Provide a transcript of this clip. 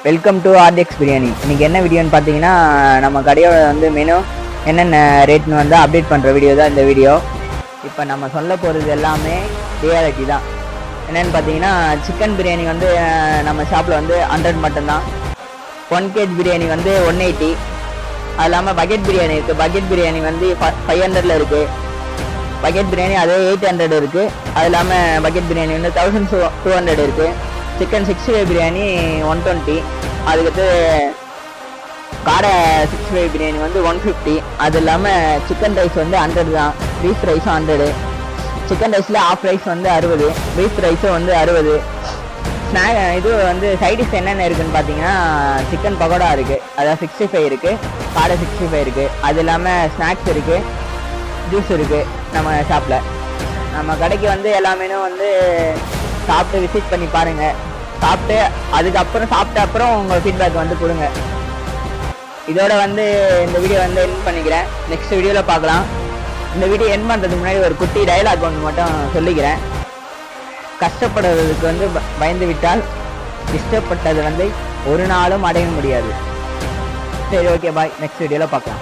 Welcome to RTX biryani. இன்றைக்கி என்ன வீடியோன்னு பார்த்தீங்கன்னா, நம்ம கடையோட வந்து மெனு என்னென்ன ரேட்னு வந்து அப்டேட் பண்ணுற வீடியோ தான் இந்த வீடியோ. இப்போ நம்ம சொல்ல போகிறது எல்லாமே ரியாலிட்டி தான். என்னென்னு பார்த்தீங்கன்னா, சிக்கன் பிரியாணி வந்து நம்ம ஷாப்பில் வந்து 100 மட்டும்தான். 1 kg பிரியாணி வந்து 180. அது இல்லாமல் பக்கெட் பிரியாணி இருக்குது. பக்கெட் பிரியாணி வந்து 500 இருக்குது. பக்கெட் பிரியாணி அதே 800 இருக்குது. அது இல்லாமல் பக்கெட் பிரியாணி வந்து 1200 இருக்குது. சிக்கன் 65 பிரியாணி 120. அதுக்கடுத்து காடை 65 பிரியாணி வந்து 150. அது இல்லாமல் சிக்கன் ரைஸ் வந்து 100 தான். பீஃப் ரைஸும் 100. சிக்கன் ரைஸில் ஆஃப் ரைஸ் வந்து 60. பீஃப் ரைஸும் வந்து 60. இது வந்து சைடிஷ் என்னென்ன இருக்குதுன்னு பார்த்தீங்கன்னா, சிக்கன் பகோடா இருக்குது, அதாவது 65 இருக்குது. காடை 65 இருக்குது. அது இல்லாமல் ஸ்நாக்ஸ் இருக்குது, ஜூஸ் இருக்குது. நம்ம ஷாப்பில் நம்ம கடைக்கு வந்து எல்லாமே வந்து சாப்பிட்டு விசிட் பண்ணி பாருங்கள். சாப்பிட்டு அதுக்கப்புறம் சாப்பிட்ட அப்புறம் உங்கள் ஃபீட்பேக் வந்து கொடுங்க. இதோட வந்து இந்த வீடியோ வந்து எண்ட் பண்ணிக்கிறேன். நெக்ஸ்ட் வீடியோவில் பார்க்கலாம். இந்த வீடியோ எண்ட் பண்ணுறதுக்கு முன்னாடி ஒரு குட்டி டைலாக் ஒன்று மட்டும் சொல்லிக்கிறேன். கஷ்டப்படுறதுக்கு வந்து பயந்து விட்டால் இஷ்டப்பட்டது வந்து ஒரு நாளும் அடைய முடியாது. சரி, ஓகே, பாய். நெக்ஸ்ட் வீடியோவில் பார்க்கலாம்.